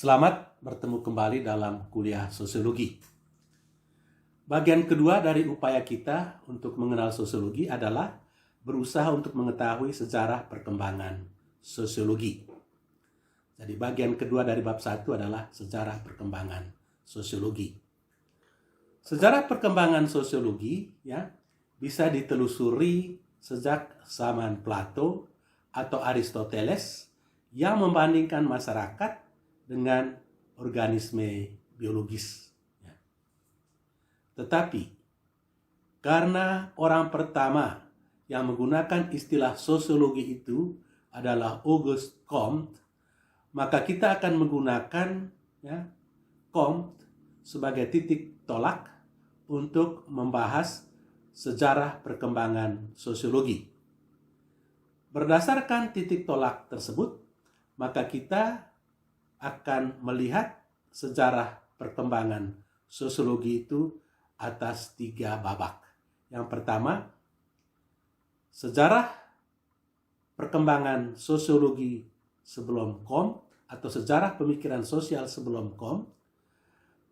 Selamat bertemu kembali dalam kuliah sosiologi. Bagian kedua dari upaya kita untuk mengenal sosiologi adalah berusaha untuk mengetahui sejarah perkembangan sosiologi. Jadi bagian kedua dari bab 1 adalah sejarah perkembangan sosiologi. Sejarah perkembangan sosiologi bisa ditelusuri sejak zaman Plato atau Aristoteles yang membandingkan masyarakat dengan organisme biologis. Tetapi, karena orang pertama yang menggunakan istilah sosiologi itu adalah Auguste Comte, maka kita akan menggunakan Comte sebagai titik tolak untuk membahas sejarah perkembangan sosiologi. Berdasarkan titik tolak tersebut, maka kita akan melihat sejarah perkembangan sosiologi itu atas 3 babak. Yang pertama, sejarah perkembangan sosiologi sebelum Comte atau sejarah pemikiran sosial sebelum Comte.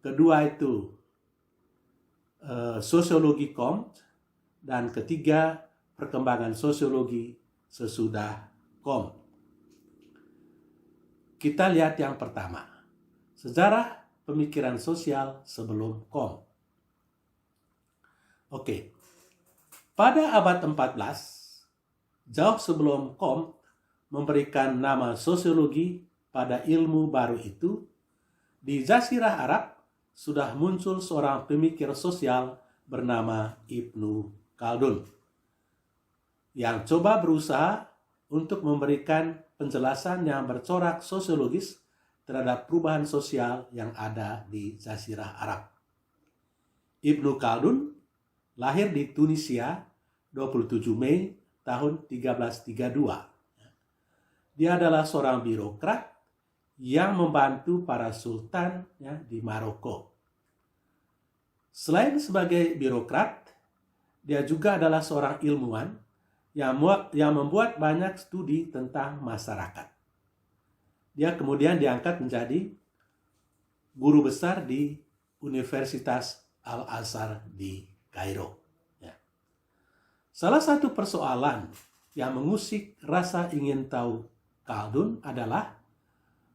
Kedua itu sosiologi Comte, dan ketiga perkembangan sosiologi sesudah Comte. Kita lihat yang pertama, sejarah pemikiran sosial sebelum Comte. Oke, pada abad 14, jauh sebelum Comte memberikan nama sosiologi pada ilmu baru itu, di Jazirah Arab sudah muncul seorang pemikir sosial bernama Ibnu Khaldun yang coba berusaha untuk memberikan penjelasan yang bercorak sosiologis terhadap perubahan sosial yang ada di Jazirah Arab. Ibnu Khaldun lahir di Tunisia 27 Mei tahun 1332. Dia adalah seorang birokrat yang membantu para sultan di Maroko. Selain sebagai birokrat, dia juga adalah seorang ilmuwan yang membuat banyak studi tentang masyarakat. Dia kemudian diangkat menjadi guru besar di Universitas Al-Azhar di Kairo. Salah satu persoalan yang mengusik rasa ingin tahu Khaldun adalah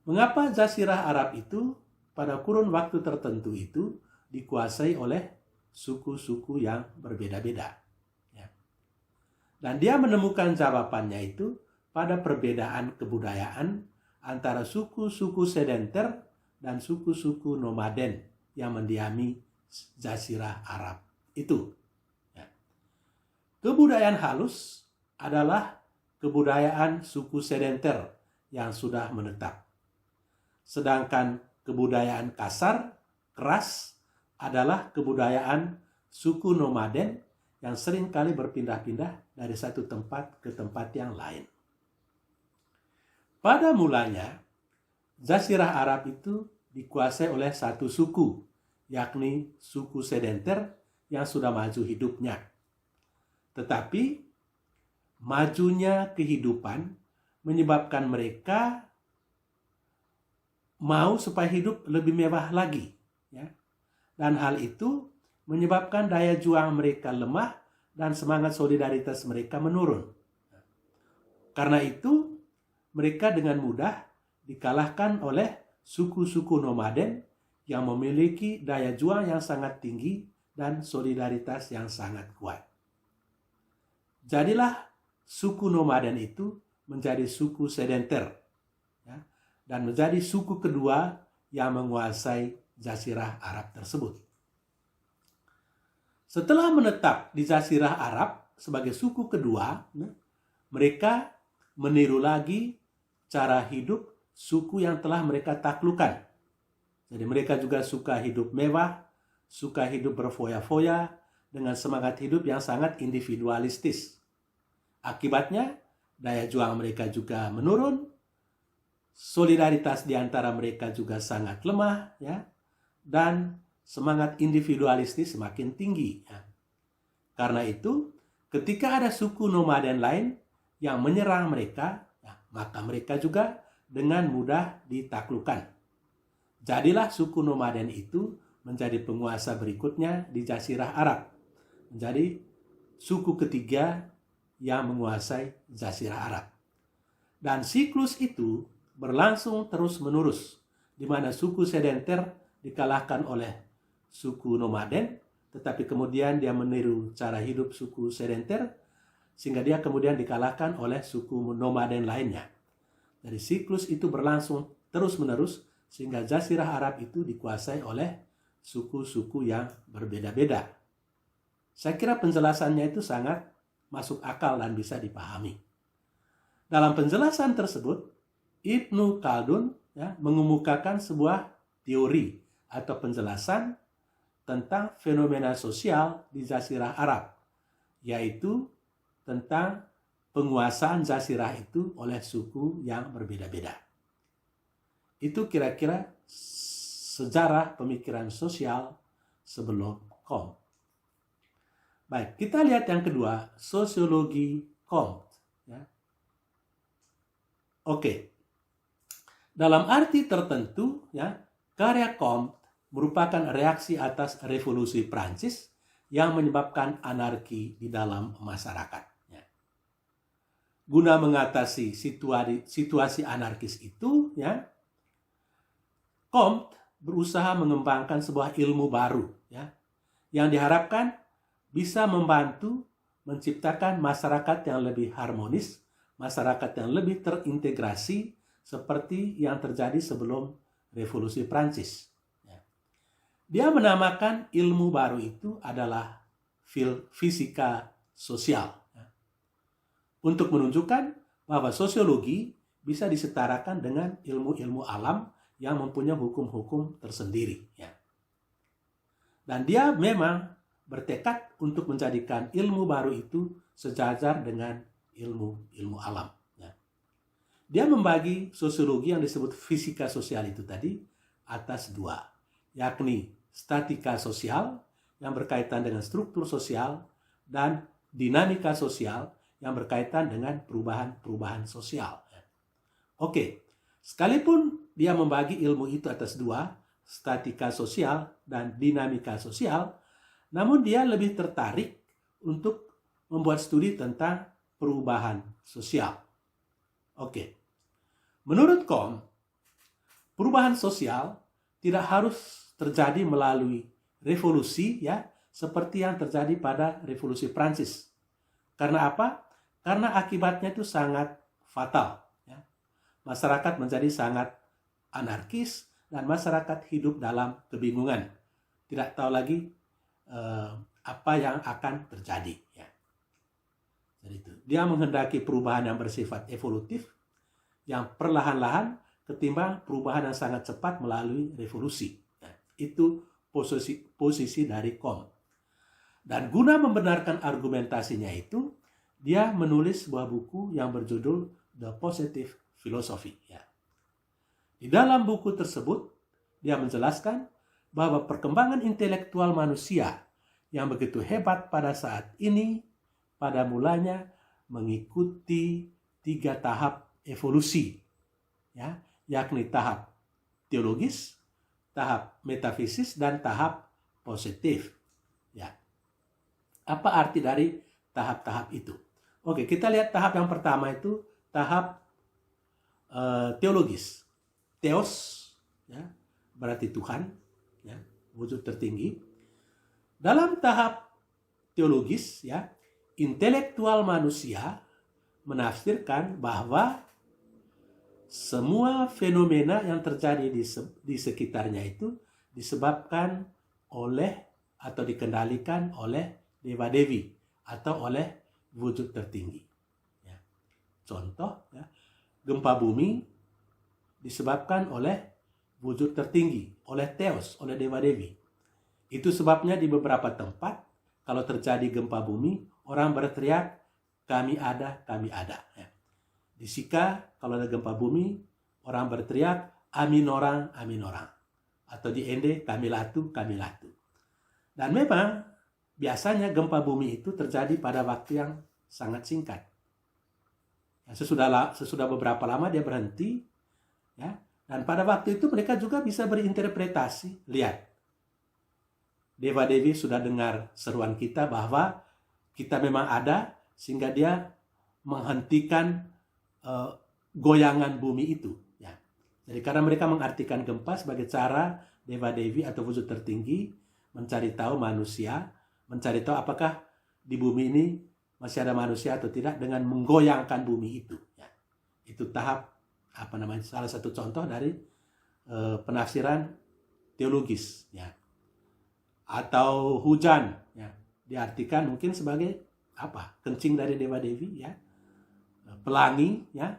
mengapa Jazirah Arab itu pada kurun waktu tertentu itu dikuasai oleh suku-suku yang berbeda-beda. Dan dia menemukan jawabannya itu pada perbedaan kebudayaan antara suku-suku sedenter dan suku-suku nomaden yang mendiami Jazirah Arab itu. Kebudayaan halus adalah kebudayaan suku sedenter yang sudah menetap. Sedangkan kebudayaan kasar, keras, adalah kebudayaan suku nomaden yang sering kali berpindah-pindah dari satu tempat ke tempat yang lain. Pada mulanya, Jazirah Arab itu dikuasai oleh satu suku, yakni suku sedenter yang sudah maju hidupnya. Tetapi, majunya kehidupan menyebabkan mereka mau supaya hidup lebih mewah lagi. Dan hal itu menyebabkan daya juang mereka lemah dan semangat solidaritas mereka menurun. Karena itu, mereka dengan mudah dikalahkan oleh suku-suku nomaden yang memiliki daya juang yang sangat tinggi dan solidaritas yang sangat kuat. Jadilah suku nomaden itu menjadi suku sedenter dan menjadi suku kedua yang menguasai Jazirah Arab tersebut. Setelah menetap di Jazirah Arab sebagai suku kedua, mereka meniru lagi cara hidup suku yang telah mereka taklukkan. Jadi mereka juga suka hidup mewah, suka hidup berfoya-foya, dengan semangat hidup yang sangat individualistis. Akibatnya, daya juang mereka juga menurun, solidaritas di antara mereka juga sangat lemah, dan semangat individualistis semakin tinggi. Karena itu, ketika ada suku nomaden lain yang menyerang mereka, maka mereka juga dengan mudah ditaklukkan. Jadilah suku nomaden itu menjadi penguasa berikutnya di Jazirah Arab. Menjadi suku ketiga yang menguasai Jazirah Arab. Dan siklus itu berlangsung terus-menerus, di mana suku sedenter dikalahkan oleh suku nomaden, tetapi kemudian dia meniru cara hidup suku sedenter, sehingga dia kemudian dikalahkan oleh suku nomaden lainnya. Jadi siklus itu berlangsung terus-menerus, sehingga Jazirah Arab itu dikuasai oleh suku-suku yang berbeda-beda. Saya kira penjelasannya itu sangat masuk akal dan bisa dipahami. Dalam penjelasan tersebut, Ibnu Khaldun mengemukakan sebuah teori atau penjelasan tentang fenomena sosial di Jazirah Arab, yaitu tentang penguasaan Jazirah itu oleh suku yang berbeda-beda. Itu kira-kira sejarah pemikiran sosial sebelum Comte. Baik, kita lihat yang kedua, sosiologi Comte. Oke, dalam arti tertentu, karya Comte merupakan reaksi atas revolusi Prancis yang menyebabkan anarki di dalam masyarakat. Guna mengatasi situasi anarkis itu, Comte berusaha mengembangkan sebuah ilmu baru, yang diharapkan bisa membantu menciptakan masyarakat yang lebih harmonis, masyarakat yang lebih terintegrasi seperti yang terjadi sebelum revolusi Prancis. Dia menamakan ilmu baru itu adalah fisika sosial, untuk menunjukkan bahwa sosiologi bisa disetarakan dengan ilmu-ilmu alam yang mempunyai hukum-hukum tersendiri. Dan dia memang bertekad untuk menjadikan ilmu baru itu sejajar dengan ilmu alam. Dia membagi sosiologi yang disebut fisika sosial itu tadi atas dua, yakni statika sosial yang berkaitan dengan struktur sosial dan dinamika sosial yang berkaitan dengan perubahan-perubahan sosial. Oke, sekalipun dia membagi ilmu itu atas dua, statika sosial dan dinamika sosial, namun dia lebih tertarik untuk membuat studi tentang perubahan sosial. Oke, menurut Comte, perubahan sosial tidak harus terjadi melalui revolusi, seperti yang terjadi pada revolusi Prancis. Karena apa? Karena akibatnya itu sangat fatal. Masyarakat menjadi sangat anarkis dan masyarakat hidup dalam kebingungan. Tidak tahu lagi apa yang akan terjadi. Jadi itu. Dia menghendaki perubahan yang bersifat evolutif, yang perlahan-lahan ketimbang perubahan yang sangat cepat melalui revolusi. Itu posisi dari Comte. Dan guna membenarkan argumentasinya itu, dia menulis sebuah buku yang berjudul The Positive Philosophy. Di dalam buku tersebut, dia menjelaskan bahwa perkembangan intelektual manusia yang begitu hebat pada saat ini, pada mulanya mengikuti 3 tahap evolusi, yakni tahap teologis, tahap metafisis, dan tahap positif. Apa arti dari tahap-tahap itu? Oke, kita lihat tahap yang pertama itu tahap teologis. Theos, berarti Tuhan, wujud tertinggi. Dalam tahap teologis, intelektual manusia menafsirkan bahwa semua fenomena yang terjadi di sekitarnya itu disebabkan oleh atau dikendalikan oleh dewa-dewi atau oleh wujud tertinggi. Contoh, gempa bumi disebabkan oleh wujud tertinggi, oleh Theos, oleh dewa-dewi. Itu sebabnya di beberapa tempat kalau terjadi gempa bumi, orang berteriak, kami ada, kami ada. Di Sika, kalau ada gempa bumi, orang berteriak, amin orang, amin orang. Atau di Ende, kami latu, kami latu. Dan memang, biasanya gempa bumi itu terjadi pada waktu yang sangat singkat. Sesudah beberapa lama dia berhenti, Dan pada waktu itu mereka juga bisa berinterpretasi. Lihat, Dewa Dewi sudah dengar seruan kita bahwa kita memang ada, sehingga dia menghentikan goyangan bumi itu. Ya. Jadi karena mereka mengartikan gempa sebagai cara Dewa Dewi atau wujud tertinggi mencari tahu manusia, mencari tahu apakah di bumi ini masih ada manusia atau tidak dengan menggoyangkan bumi itu. Ya. Itu tahap salah satu contoh dari penafsiran teologis. Ya. Atau hujan, ya, diartikan mungkin sebagai kencing dari Dewa Dewi, ya, pelangi, ya,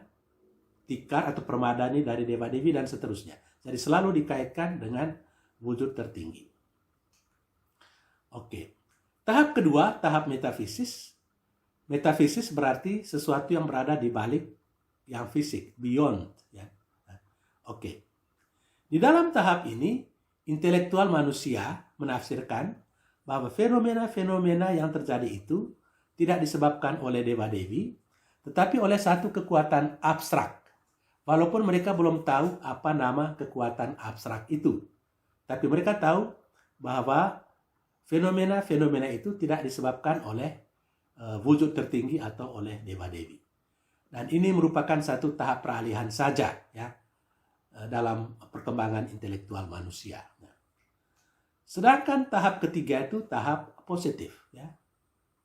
tikar atau permadani dari Dewa Dewi dan seterusnya. Jadi selalu dikaitkan dengan wujud tertinggi. Oke. Tahap kedua, tahap metafisis. Metafisis berarti sesuatu yang berada di balik yang fisik, beyond, ya. Oke. Di dalam tahap ini, intelektual manusia menafsirkan bahwa fenomena-fenomena yang terjadi itu tidak disebabkan oleh Dewa Dewi, tetapi oleh satu kekuatan abstrak. Walaupun mereka belum tahu apa nama kekuatan abstrak itu. Tapi mereka tahu bahwa fenomena-fenomena itu tidak disebabkan oleh wujud tertinggi atau oleh Dewa Dewi. Dan ini merupakan satu tahap peralihan saja, ya, dalam perkembangan intelektual manusia. Sedangkan tahap ketiga itu tahap positif. Ya.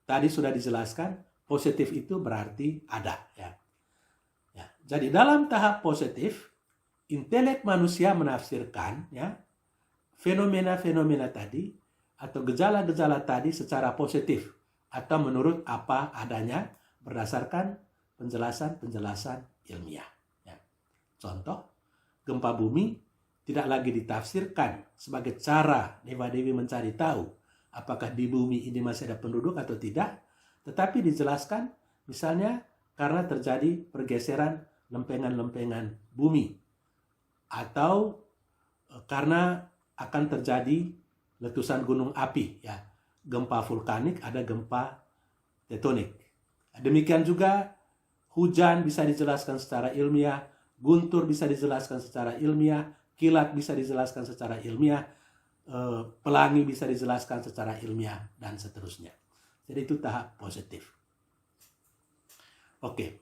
Tadi sudah dijelaskan, positif itu berarti ada. Ya. Ya. Jadi dalam tahap positif, intelek manusia menafsirkan, ya, fenomena-fenomena tadi atau gejala-gejala tadi secara positif atau menurut apa adanya berdasarkan penjelasan-penjelasan ilmiah. Ya. Contoh, gempa bumi tidak lagi ditafsirkan sebagai cara Dewa Dewi mencari tahu apakah di bumi ini masih ada penduduk atau tidak, tetapi dijelaskan misalnya karena terjadi pergeseran lempengan-lempengan bumi, atau karena akan terjadi letusan gunung api, ya, gempa vulkanik, ada gempa tektonik. Demikian juga hujan bisa dijelaskan secara ilmiah, guntur bisa dijelaskan secara ilmiah, kilat bisa dijelaskan secara ilmiah, pelangi bisa dijelaskan secara ilmiah, dan seterusnya. Jadi itu tahap positif. Oke,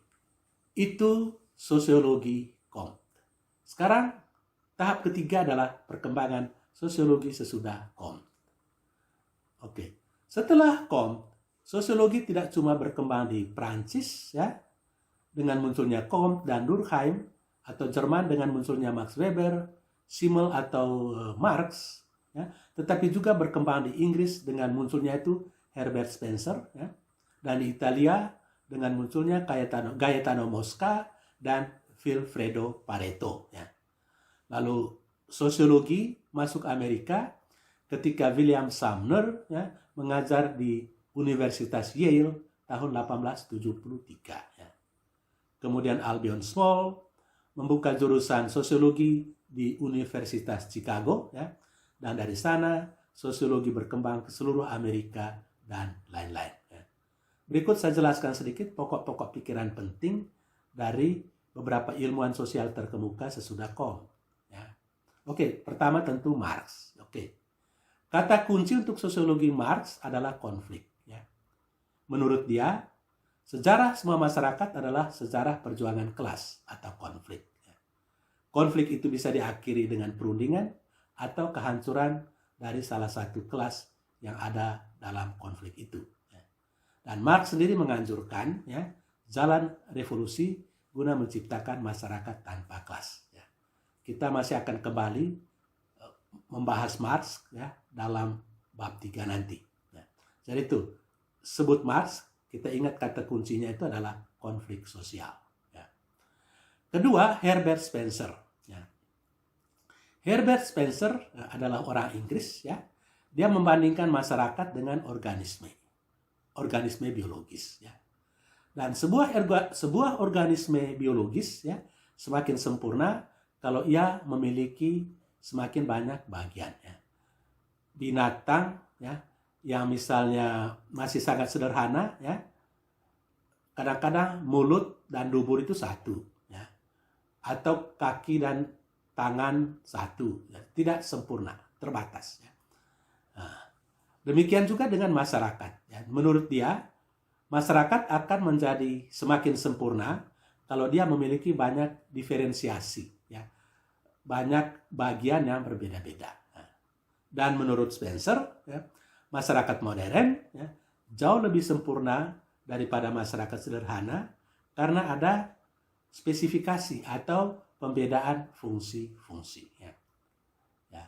itu sosiologi Comte. Sekarang tahap ketiga adalah perkembangan sosiologi sesudah Comte. Oke, setelah Comte, sosiologi tidak cuma berkembang di Prancis, ya, dengan munculnya Comte dan Durkheim, atau Jerman dengan munculnya Max Weber, Simmel atau Marx, ya, tetapi juga berkembang di Inggris dengan munculnya itu Herbert Spencer, ya, dan di Italia dengan munculnya Gaetano Mosca dan Vilfredo Pareto. Ya. Lalu sosiologi masuk Amerika ketika William Sumner, ya, mengajar di Universitas Yale tahun 1873. Ya. Kemudian Albion Small membuka jurusan sosiologi di Universitas Chicago, ya, dan dari sana sosiologi berkembang ke seluruh Amerika dan lain-lain. Ya. Berikut saya jelaskan sedikit pokok-pokok pikiran penting dari beberapa ilmuwan sosial terkemuka sesudah Comte. Ya. Oke, pertama tentu Marx. Oke, kata kunci untuk sosiologi Marx adalah konflik. Ya. Menurut dia, sejarah semua masyarakat adalah sejarah perjuangan kelas atau konflik. Konflik itu bisa diakhiri dengan perundingan atau kehancuran dari salah satu kelas yang ada dalam konflik itu. Dan Marx sendiri menganjurkan, ya, jalan revolusi guna menciptakan masyarakat tanpa kelas. Ya. Kita masih akan kembali membahas Marx, ya, dalam bab 3 nanti. Ya. Jadi itu, sebut Marx, kita ingat kata kuncinya itu adalah konflik sosial. Kedua, Herbert Spencer. Ya. Herbert Spencer adalah orang Inggris. Ya. Dia membandingkan masyarakat dengan organisme biologis. Ya. Dan sebuah organisme biologis, ya, semakin sempurna kalau ia memiliki semakin banyak bagian. Ya. Binatang, ya, yang misalnya masih sangat sederhana, ya, kadang-kadang mulut dan dubur itu satu. Atau kaki dan tangan satu, ya. Tidak sempurna, terbatas. Ya. Nah, demikian juga dengan masyarakat. Ya. Menurut dia, masyarakat akan menjadi semakin sempurna kalau dia memiliki banyak diferensiasi, ya. Banyak bagian yang berbeda-beda. Nah, dan menurut Spencer, ya, masyarakat modern ya, jauh lebih sempurna daripada masyarakat sederhana karena ada spesifikasi atau pembedaan fungsi-fungsi. Ya. Ya.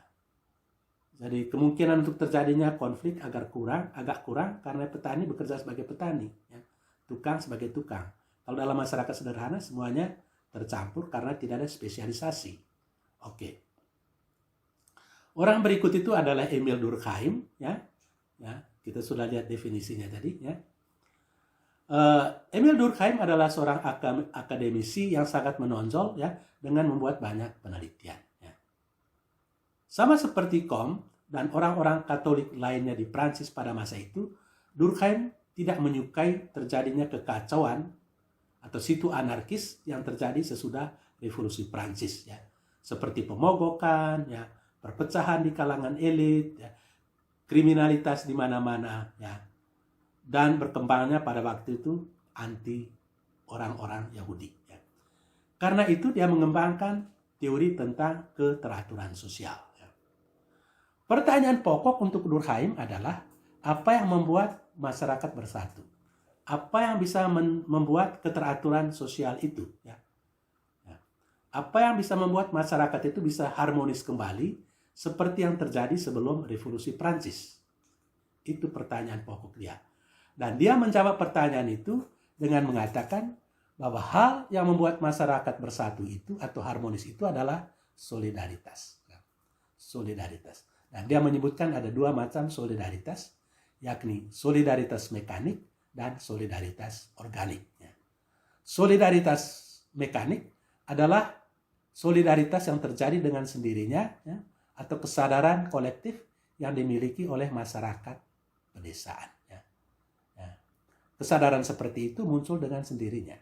Jadi kemungkinan untuk terjadinya konflik agak kurang karena petani bekerja sebagai petani, ya. Tukang sebagai tukang. Kalau dalam masyarakat sederhana semuanya tercampur karena tidak ada spesialisasi. Oke. Orang berikut itu adalah Emil Durkheim, ya. Ya, kita sudah lihat definisinya tadi, ya. Emil Durkheim adalah seorang akademisi yang sangat menonjol, ya, dengan membuat banyak penelitian. Ya. Sama seperti Comte dan orang-orang Katolik lainnya di Prancis pada masa itu, Durkheim tidak menyukai terjadinya kekacauan atau situ anarkis yang terjadi sesudah Revolusi Prancis, ya. Seperti pemogokan, ya, perpecahan di kalangan elit, ya, kriminalitas di mana-mana, ya. Dan berkembangnya pada waktu itu anti orang-orang Yahudi. Ya. Karena itu dia mengembangkan teori tentang keteraturan sosial. Ya. Pertanyaan pokok untuk Durkheim adalah apa yang membuat masyarakat bersatu? Apa yang bisa membuat keteraturan sosial itu? Ya. Ya. Apa yang bisa membuat masyarakat itu bisa harmonis kembali seperti yang terjadi sebelum Revolusi Prancis? Itu pertanyaan pokok dia. Dan dia menjawab pertanyaan itu dengan mengatakan bahwa hal yang membuat masyarakat bersatu itu atau harmonis itu adalah solidaritas. Solidaritas. Dan dia menyebutkan ada dua macam solidaritas, yakni solidaritas mekanik dan solidaritas organik. Solidaritas mekanik adalah solidaritas yang terjadi dengan sendirinya, ya, atau kesadaran kolektif yang dimiliki oleh masyarakat pedesaan. Kesadaran seperti itu muncul dengan sendirinya.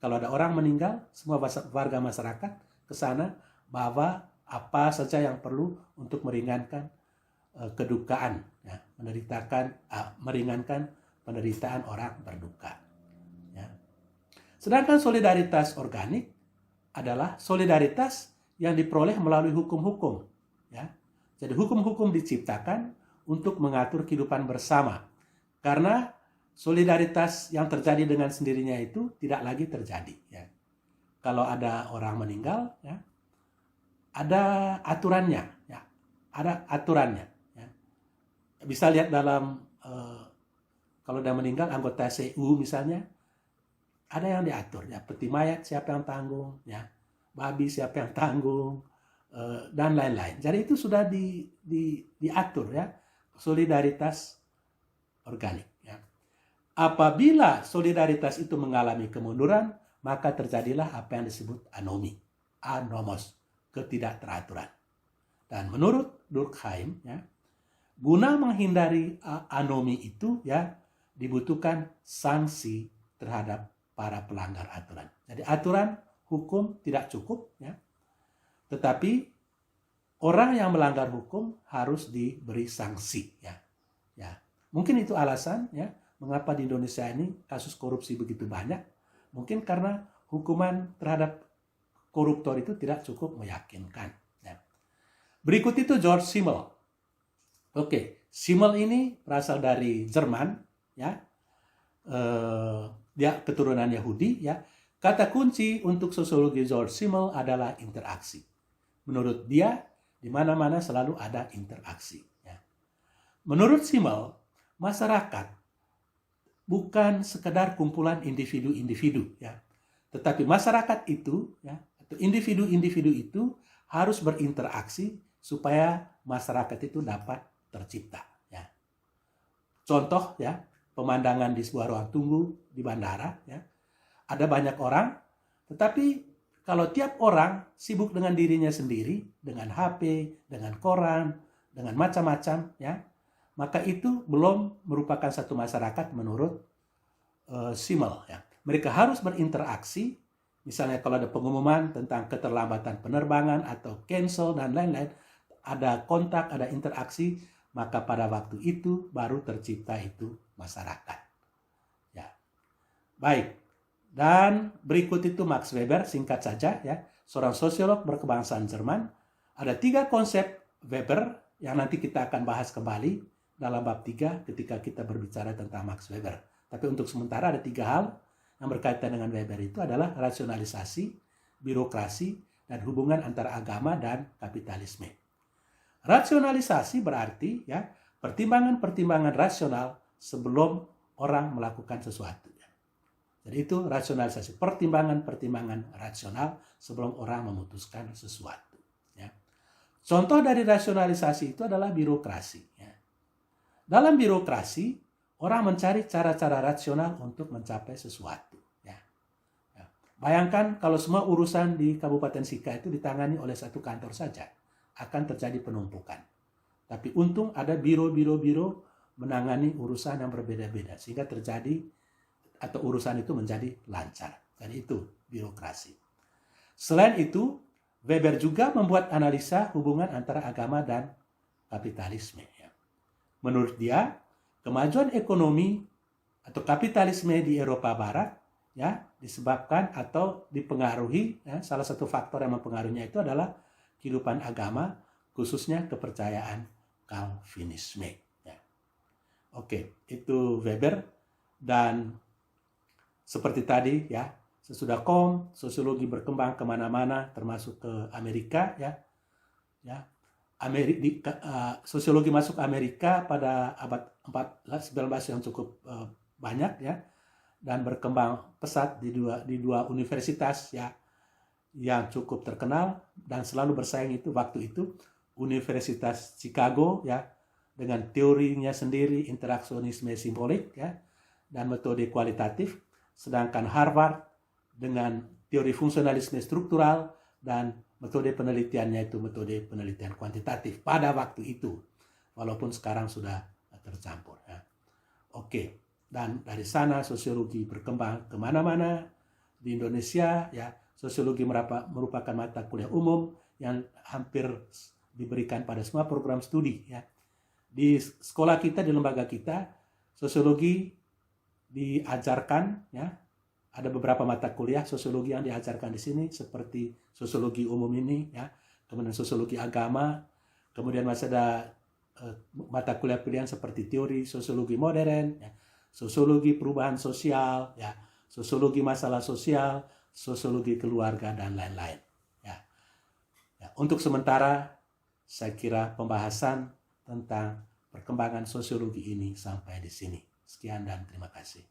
Kalau ada orang meninggal, semua warga masyarakat ke sana bawa apa saja yang perlu untuk meringankan kedukaan, ya, meringankan penderitaan orang berduka. Ya. Sedangkan solidaritas organik adalah solidaritas yang diperoleh melalui hukum-hukum. Ya. Jadi hukum-hukum diciptakan untuk mengatur kehidupan bersama. Karena solidaritas yang terjadi dengan sendirinya itu tidak lagi terjadi. Ya. Kalau ada orang meninggal, ya, ada aturannya. Ya. Ada aturannya. Ya. Bisa lihat dalam, kalau dia meninggal, anggota CU misalnya, ada yang diatur. Ya. Peti mayat siapa yang tanggung, ya. Babi siapa yang tanggung, dan lain-lain. Jadi itu sudah diatur, ya, solidaritas organik. Apabila solidaritas itu mengalami kemunduran, maka terjadilah apa yang disebut anomi, anomos, ketidakteraturan. Dan menurut Durkheim, ya, guna menghindari anomi itu, ya, dibutuhkan sanksi terhadap para pelanggar aturan. Jadi aturan hukum tidak cukup, ya, tetapi orang yang melanggar hukum harus diberi sanksi. Ya. Ya. Mungkin itu alasan, ya, mengapa di Indonesia ini kasus korupsi begitu banyak? Mungkin karena hukuman terhadap koruptor itu tidak cukup meyakinkan. Ya. Berikut itu George Simmel. Oke, Simmel ini berasal dari Jerman, ya. Dia keturunan Yahudi, ya. Kata kunci untuk sosiologi George Simmel adalah interaksi. Menurut dia, di mana-mana selalu ada interaksi. Ya. Menurut Simmel, masyarakat bukan sekedar kumpulan individu-individu, ya. Tetapi masyarakat itu, ya, atau individu-individu itu harus berinteraksi supaya masyarakat itu dapat tercipta, ya. Contoh, ya, pemandangan di sebuah ruang tunggu di bandara, ya. Ada banyak orang, tetapi kalau tiap orang sibuk dengan dirinya sendiri, dengan HP, dengan koran, dengan macam-macam, ya, maka itu belum merupakan satu masyarakat menurut Simmel. Ya. Mereka harus berinteraksi Misalnya kalau ada pengumuman tentang keterlambatan penerbangan atau cancel dan lain-lain, ada kontak, ada interaksi, maka pada waktu itu baru tercipta itu masyarakat. Ya. Baik. Dan berikut itu Max Weber, singkat saja ya, seorang sosiolog berkebangsaan Jerman. Ada 3 konsep Weber yang nanti kita akan bahas kembali dalam bab 3 ketika kita berbicara tentang Max Weber. Tapi untuk sementara ada 3 hal yang berkaitan dengan Weber itu adalah rasionalisasi, birokrasi, dan hubungan antara agama dan kapitalisme. Rasionalisasi berarti ya pertimbangan-pertimbangan rasional sebelum orang melakukan sesuatu. Jadi itu rasionalisasi, pertimbangan-pertimbangan rasional sebelum orang memutuskan sesuatu. Ya. Contoh dari rasionalisasi itu adalah birokrasi. Ya. Dalam birokrasi, orang mencari cara-cara rasional untuk mencapai sesuatu. Ya. Ya. Bayangkan kalau semua urusan di Kabupaten Sika itu ditangani oleh satu kantor saja, akan terjadi penumpukan. Tapi untung ada biro-biro menangani urusan yang berbeda-beda, sehingga terjadi atau urusan itu menjadi lancar. Jadi itu birokrasi. Selain itu, Weber juga membuat analisa hubungan antara agama dan kapitalisme. Menurut dia, kemajuan ekonomi atau kapitalisme di Eropa Barat ya disebabkan atau dipengaruhi ya, salah satu faktor yang mempengaruhinya itu adalah kehidupan agama, khususnya kepercayaan Calvinisme. Ya. Oke, itu Weber. Dan seperti tadi ya, sesudah sosiologi berkembang kemana-mana, termasuk ke Amerika ya. Sosiologi masuk Amerika pada abad 19 yang cukup banyak ya, dan berkembang pesat di dua universitas ya yang cukup terkenal dan selalu bersaing itu waktu itu, Universitas Chicago ya dengan teorinya sendiri interaksionisme simbolik ya dan metode kualitatif. Sedangkan Harvard dengan teori fungsionalisme struktural dan metode penelitiannya itu metode penelitian kuantitatif pada waktu itu, walaupun sekarang sudah tercampur. Ya. Oke, dan dari sana sosiologi berkembang kemana-mana di Indonesia. Ya, sosiologi merupakan mata kuliah umum yang hampir diberikan pada semua program studi. Ya. Di sekolah kita, di lembaga kita, sosiologi diajarkan ya, ada beberapa mata kuliah sosiologi yang diajarkan di sini seperti sosiologi umum ini ya, kemudian sosiologi agama, kemudian masih ada mata kuliah pilihan seperti teori sosiologi modern ya, sosiologi perubahan sosial ya, sosiologi masalah sosial, sosiologi keluarga dan lain-lain ya. Ya, untuk sementara saya kira pembahasan tentang perkembangan sosiologi ini sampai di sini. Sekian dan terima kasih.